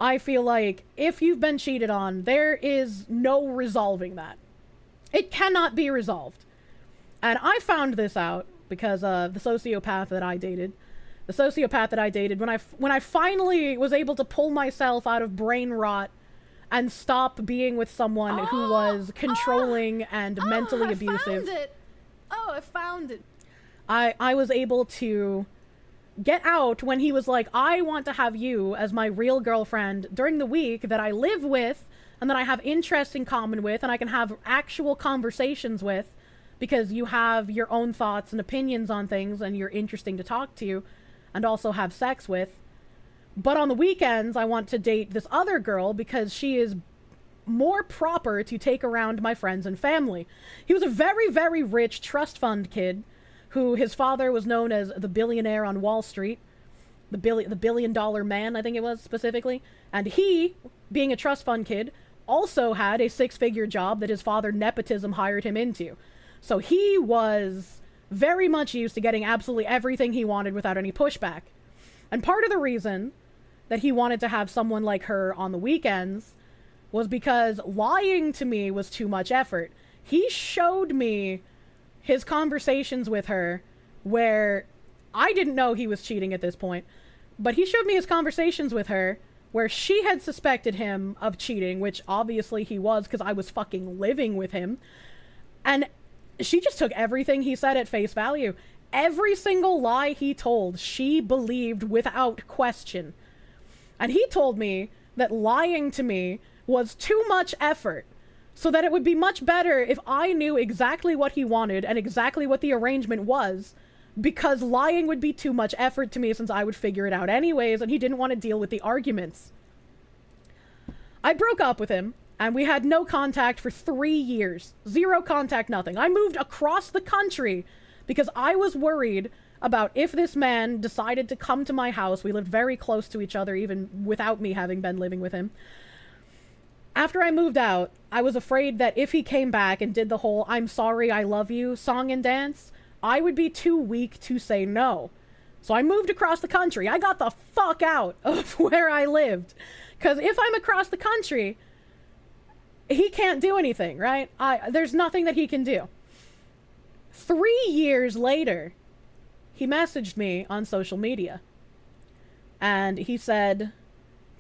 I feel like if you've been cheated on, there is no resolving that. It cannot be resolved. And I found this out because the sociopath that I dated, when I finally was able to pull myself out of brain rot and stop being with someone who was controlling and mentally abusive. I found it. I was able to get out when he was like, I want to have you as my real girlfriend during the week that I live with and that I have interests in common with and I can have actual conversations with because you have your own thoughts and opinions on things and you're interesting to talk to and also have sex with. But on the weekends, I want to date this other girl because she is more proper to take around my friends and family. He was a very, very rich trust fund kid who his father was known as the billionaire on Wall Street, the billion-dollar man, I think it was specifically. And he, being a trust fund kid, also had a six-figure job that his father nepotism hired him into. So he was very much used to getting absolutely everything he wanted without any pushback. And part of the reason that he wanted to have someone like her on the weekends was because lying to me was too much effort. He showed me his conversations with her where I didn't know he was cheating at this point, but he showed me his conversations with her where she had suspected him of cheating, which obviously he was because I was fucking living with him. And she just took everything he said at face value. Every single lie he told, she believed without question. And he told me that lying to me was too much effort, so that it would be much better if I knew exactly what he wanted and exactly what the arrangement was, because lying would be too much effort to me since I would figure it out anyways, and he didn't want to deal with the arguments. I broke up with him, and we had no contact for 3 years. Zero contact, nothing. I moved across the country because I was worried about if this man decided to come to my house. We lived very close to each other, even without me having been living with him. After I moved out, I was afraid that if he came back and did the whole "I'm sorry, I love you" song and dance, I would be too weak to say no. So I moved across the country. I got the fuck out of where I lived. Because if I'm across the country, he can't do anything, right? There's nothing that he can do. 3 years later, he messaged me on social media. And he said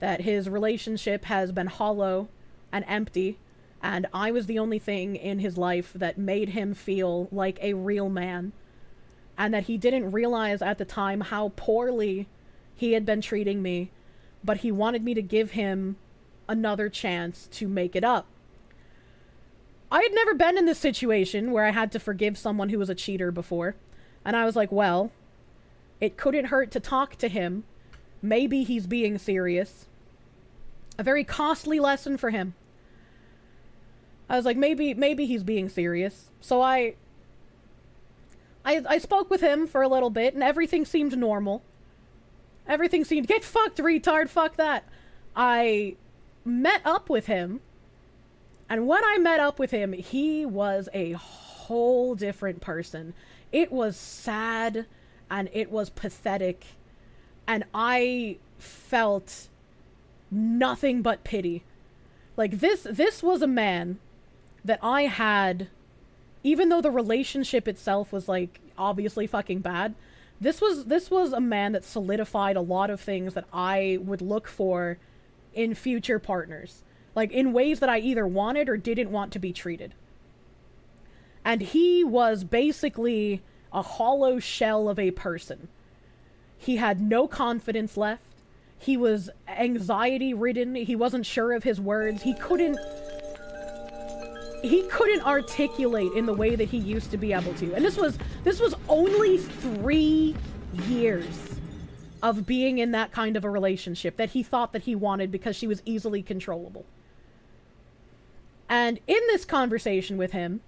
that his relationship has been hollow and empty, and I was the only thing in his life that made him feel like a real man, and that he didn't realize at the time how poorly he had been treating me, but he wanted me to give him another chance to make it up. I had never been in this situation where I had to forgive someone who was a cheater before, and I was like, well, it couldn't hurt to talk to him. Maybe he's being serious. A very costly lesson for him. I was like, maybe he's being serious. So I spoke with him for a little bit, and everything seemed normal. Everything seemed, get fucked, retard, fuck that. I met up with him, and when I met up with him, he was a whole different person. It was sad, and it was pathetic, and I felt nothing but pity. Like, this was a man that I had, even though the relationship itself was, like, obviously fucking bad, this was a man that solidified a lot of things that I would look for in future partners. Like, in ways that I either wanted or didn't want to be treated. And he was basically a hollow shell of a person. He had no confidence left. He was anxiety-ridden. He wasn't sure of his words. He couldn't articulate in the way that he used to be able to. And this was only 3 years of being in that kind of a relationship that he thought that he wanted because she was easily controllable. And in this conversation with him,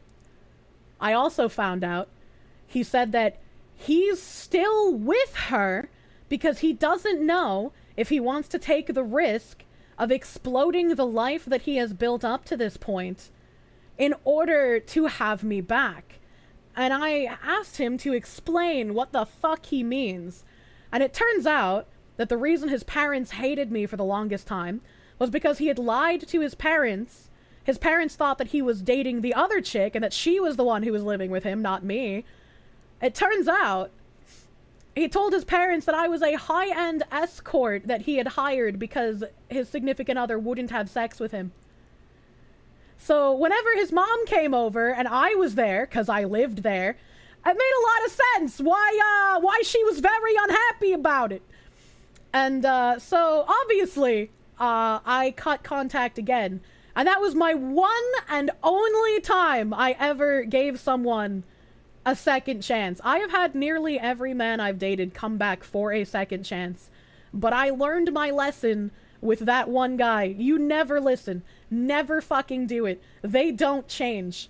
I also found out, he said that he's still with her because he doesn't know if he wants to take the risk of exploding the life that he has built up to this point in order to have me back. And I asked him to explain what the fuck he means. And it turns out that the reason his parents hated me for the longest time was because he had lied to his parents. His parents thought that he was dating the other chick and that she was the one who was living with him, not me. It turns out he told his parents that I was a high-end escort that he had hired because his significant other wouldn't have sex with him. So whenever his mom came over and I was there, because I lived there, it made a lot of sense why she was very unhappy about it. And so obviously I cut contact again. And that was my one and only time I ever gave someone a second chance. I have had nearly every man I've dated come back for a second chance. But I learned my lesson with that one guy. You never listen. Never fucking do it. They don't change.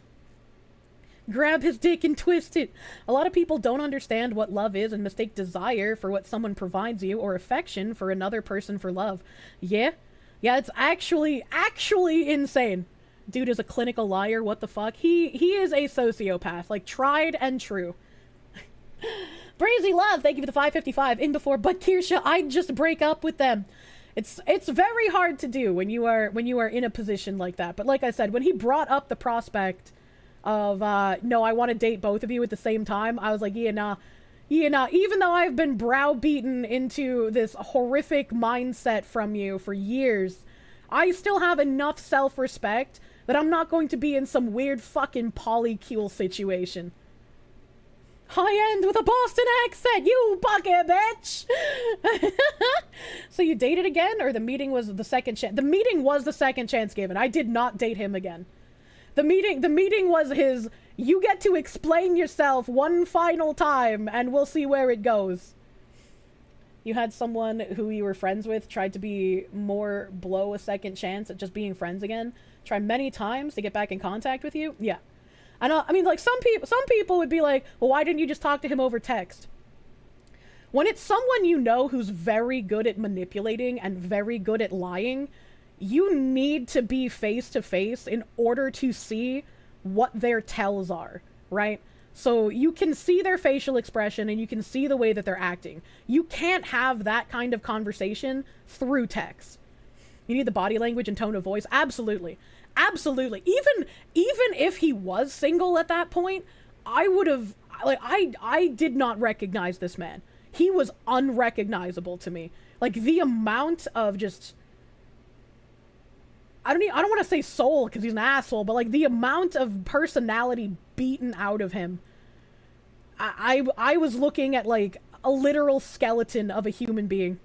Grab his dick and twist it. A lot of people don't understand what love is and mistake desire for what someone provides you or affection for another person for love. Yeah, it's actually insane. Dude is a clinical liar. What the fuck? He is a sociopath. Like, tried and true. Brazy Love, thank you for the 555 in before. But Kirsche, I'd just break up with them. It's very hard to do when you are in a position like that. But like I said, when he brought up the prospect of no, I want to date both of you at the same time, I was like, yeah, nah. Even though I've been browbeaten into this horrific mindset from you for years, I still have enough self-respect that I'm not going to be in some weird fucking polycule situation. High-end with a Boston accent, you bucket bitch! So you dated again, or the meeting was the second chance? The meeting was the second chance given. I did not date him again. The meeting was his, you get to explain yourself one final time, and we'll see where it goes. You had someone who you were friends with tried to be more blow a second chance at just being friends again. Try many times to get back in contact with you. Yeah. I mean, like, some people would be like, well, why didn't you just talk to him over text? When it's someone you know who's very good at manipulating and very good at lying, you need to be face to face in order to see what their tells are, right? So you can see their facial expression and you can see the way that they're acting. You can't have that kind of conversation through text. You need the body language and tone of voice. Absolutely. Absolutely. Even if he was single at that point, I would have, like, I did not recognize this man. He was unrecognizable to me. Like, the amount of just, I don't want to say soul because he's an asshole, but like the amount of personality beaten out of him. I was looking at like a literal skeleton of a human being.